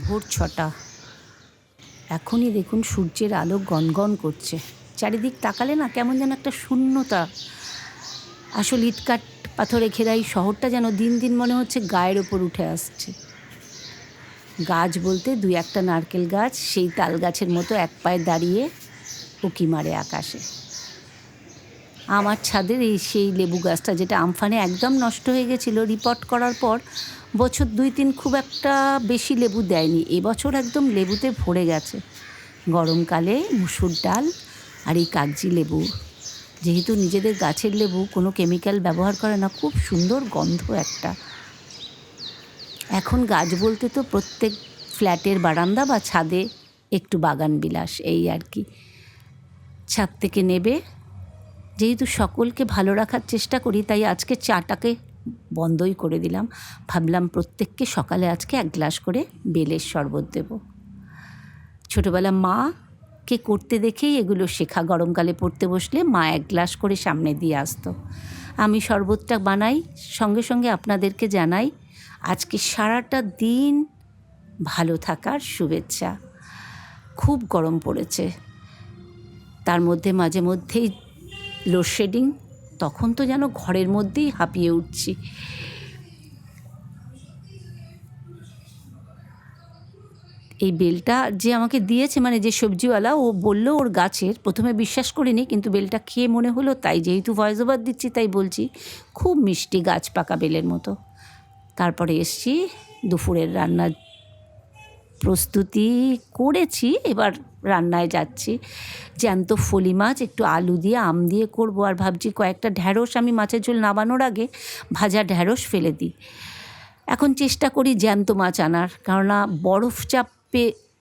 ভোর 6টা। এখনই দেখুন সূর্যের আলো গনগন করছে। চারিদিক তাকালে না কেমন যেন একটা শূন্যতা। আসল ইটকাট পাথরে ঘেরা এই শহরটা যেন দিন দিন মনে হচ্ছে গায়ের ওপর উঠে আসছে। গাছ বলতে 2-1টা নারকেল গাছ সেই তাল গাছের মতো এক পায়ে দাঁড়িয়ে উঁকি মারে আকাশে। আমার ছাদের এই সেই লেবু গাছটা, যেটা আমফানে একদম নষ্ট হয়ে গেছিলো, রিপোর্ট করার পর বছর 2-3 খুব একটা বেশি লেবু দেয়নি। এবছর একদম লেবুতে ভরে গেছে। গরমকালে মুসুর ডাল আর এই কাগজি লেবু, যেহেতু নিজেদের গাছের লেবু, কোনো কেমিক্যাল ব্যবহার করে না, খুব সুন্দর গন্ধ একটা। এখন গাছ বলতে তো প্রত্যেক ফ্ল্যাটের বারান্দা বা ছাদে একটু বাগান বিলাস, এই আর কি। ছাদ থেকে নেবে, যেহেতু সকলকে ভালো রাখার চেষ্টা করি, তাই আজকে চাটাকে বন্ধই করে দিলাম। ভাবলাম প্রত্যেককে সকালে আজকে 1 গ্লাস করে বেলের শরবত দেব। ছোটোবেলা মাকে করতে দেখেই এগুলো শেখা। গরমকালে পড়তে বসলে মা 1 গ্লাস করে সামনে দিয়ে আসতো। আমি শরবতটা বানাই, সঙ্গে সঙ্গে আপনাদেরকে জানাই আজকে সারাটা দিন ভালো থাকার শুভেচ্ছা। খুব গরম পড়েছে, তার মধ্যে মাঝে মধ্যেই লোডশেডিং, তখন তো যেন ঘরের মধ্যেই হাঁপিয়ে উঠছি। এই বেলটা যে আমাকে দিয়েছে, মানে যে সবজিওয়ালা, ও বলল ওর গাছের, প্রথমে বিশ্বাস করিনি, কিন্তু বেলটা খেয়ে মনে হলো তাই। যেহেতু ভয়েস ওভার দিচ্ছি তাই বলছি, খুব মিষ্টি, গাছ পাকা বেলের মতো। তারপরে এসছি, দুপুরের রান্নার প্রস্তুতি করেছি, এবার রান্নায় যাচ্ছি। জ্যান্ত ফলি মাছ একটু আলু দিয়ে আম দিয়ে করব, আর ভাবছি কয়েকটা ঢ্যাঁড়স আমি মাছের ঝোল নামানোর আগে ভাজা ঢ্যাঁড়স ফেলে দিই। এখন চেষ্টা করি জ্যান্ত মাছ আনার, কেননা বরফ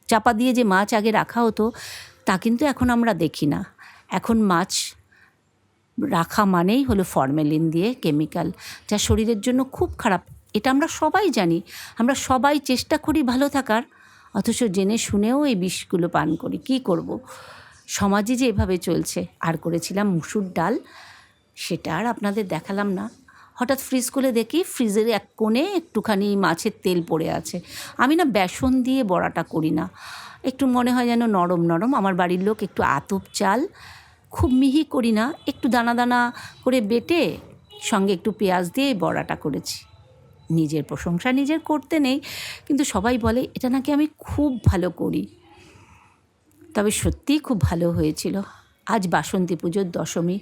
চাপা দিয়ে যে মাছ আগে রাখা হতো তা কিন্তু এখন আমরা দেখি না। এখন মাছ রাখা মানেই হলো ফরমেলিন দিয়ে কেমিক্যাল, যা শরীরের জন্য খুব খারাপ। এটা আমরা সবাই জানি, আমরা সবাই চেষ্টা করি ভালো থাকার, অথচ জেনে শুনেও এই বিষগুলো পান করি। কী করব, সমাজে যে এভাবে চলছে। আর করেছিলাম মুসুর ডাল, সেটা আর আপনাদের দেখালাম না। হঠাৎ ফ্রিজ খুলে দেখি ফ্রিজের এক কোণে একটুখানি মাছের তেল পড়ে আছে। আমি না বেসন দিয়ে বড়াটা করি না, একটু মনে হয় যেন নরম নরম। আমার বাড়ির লোক একটু আতপ চাল, খুব মিহি করি না, একটু দানা দানা করে বেটে সঙ্গে একটু পেঁয়াজ দিয়ে বড়াটা করেছি। নিজের প্রশংসা নিজের করতে নেই, কিন্তু সবাই বলে এটা নাকি আমি খুব ভালো করি। তবে সত্যিই খুব ভালো হয়েছিল। আজ বাসন্তী পুজোর দশমী,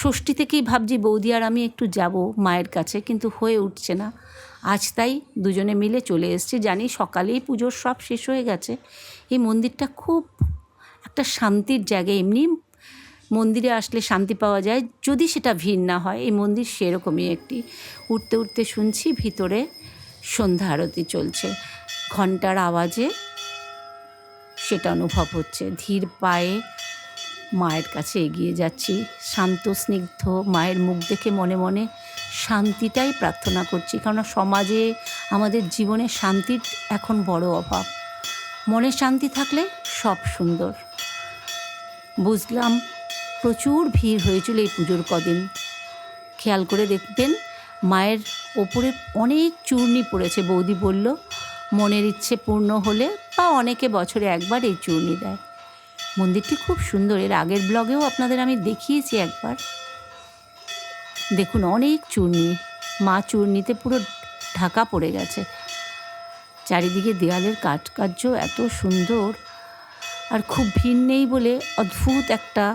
ষষ্ঠী থেকেই ভাবছি বৌদি আর আমি একটু যাব মায়ের কাছে, কিন্তু হয়ে উঠছে না। আজ তাই দুজনে মিলে চলে এসেছি। জানি সকালেই পুজোর সব শেষ হয়ে গেছে। এই মন্দিরটা খুব একটা শান্তির জায়গা। এমনি মন্দিরে আসলে শান্তি পাওয়া যায়, যদি সেটা ভিড় না হয়। এই মন্দির সেরকমই একটি। উঠতে উঠতে শুনছি ভিতরে সন্ধ্যা আরতি চলছে, ঘণ্টার আওয়াজে সেটা অনুভব হচ্ছে। ধীর পায়ে মায়ের কাছে এগিয়ে যাচ্ছি, শান্ত স্নিগ্ধ মায়ের মুখ দেখে মনে মনে শান্তিটাই প্রার্থনা করছি। কারণ সমাজে, আমাদের জীবনে শান্তির এখন বড় অভাব। মনে শান্তি থাকলে সব সুন্দর। বুঝলাম প্রচুর ভিড় হয়েছিল এই পুজোর কদিন। খেয়াল করে দেখবেন মায়ের ওপরে অনেক চূর্ণি পড়েছে। বৌদি বলল মনের ইচ্ছে পূর্ণ হলে বা অনেকে বছরে একবার এই চূর্ণি দেয়। মন্দিরটি খুব সুন্দর, এর আগের ব্লগেও আপনাদের আমি দেখিয়েছি একবার। দেখুন অনেক চূর্ণি, মা চূর্ণিতে পুরো ঢাকা পড়ে গেছে। চারিদিকে দেয়ালের কারুকার্য এত সুন্দর, আর খুব ভিড় নেই বলে অদ্ভুত একটা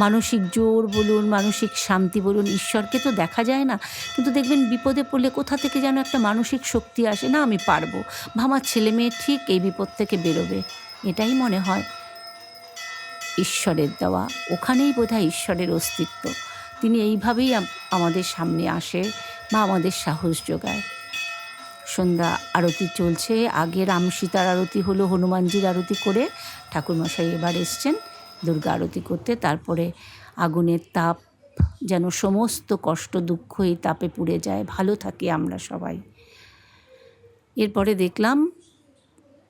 মানসিক জোর বলুন, মানসিক শান্তি বলুন। ঈশ্বরকে তো দেখা যায় না, কিন্তু দেখবেন বিপদে পড়লে কোথা থেকে যেন একটা মানসিক শক্তি আসে, না আমি পারবো, বা আমার ছেলে মেয়ে ঠিক এই বিপদ থেকে বেরোবে। এটাই মনে হয় ঈশ্বরের দেওয়া। ওখানেই বোধহয় ঈশ্বরের অস্তিত্ব। তিনি এইভাবেই আমাদের সামনে আসে বা আমাদের সাহস যোগায়। সন্ধ্যা আরতি চলছে, আগে রাম সীতার আরতি হলো, হনুমানজির আরতি করে ঠাকুরমশাই এবার এসছেন দুর্গা আরতি করতে। তারপরে আগুনের তাপ, যেন সমস্ত কষ্ট দুঃখ এই তাপে পুড়ে যায়, ভালো থাকি আমরা সবাই। এরপরে দেখলাম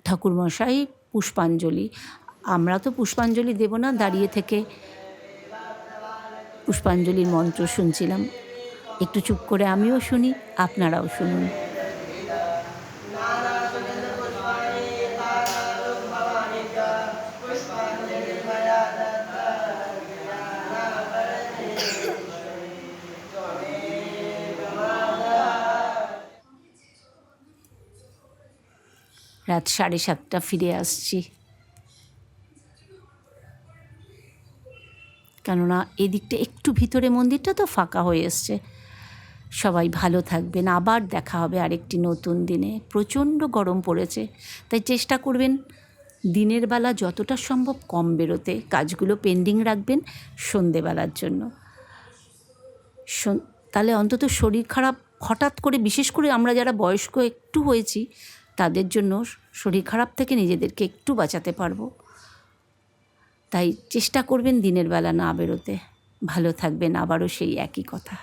ঠাকুরমশাই পুষ্পাঞ্জলি। আমরা তো পুষ্পাঞ্জলি দেব না, দাঁড়িয়ে থেকে পুষ্পাঞ্জলির মন্ত্র শুনছিলাম। একটু চুপ করে আমিও শুনি, আপনারাও শুনুন। রাত 7:30 ফিরে আসছি, কেননা এদিকটা একটু ভিতরে মন্দিরটা তো ফাঁকা হয়ে এসছে। সবাই ভালো থাকবেন, আবার দেখা হবে আরেকটি নতুন দিনে। প্রচণ্ড গরম পড়েছে, তাই চেষ্টা করবেন দিনের বেলা যতটা সম্ভব কম বেরোতে, কাজগুলো পেন্ডিং রাখবেন সন্ধেবেলার জন্য। তাহলে অন্তত শরীর খারাপ হঠাৎ করে, বিশেষ করে আমরা যারা বয়স্ক একটু হয়েছি তাদের জন্য শরীর খারাপ থেকে নিজেদেরকে একটু বাঁচাতে পারবো। তাই চেষ্টা করবেন দিনের বেলা না বেরোতে। ভালো থাকবেন, আবারও সেই একই কথা।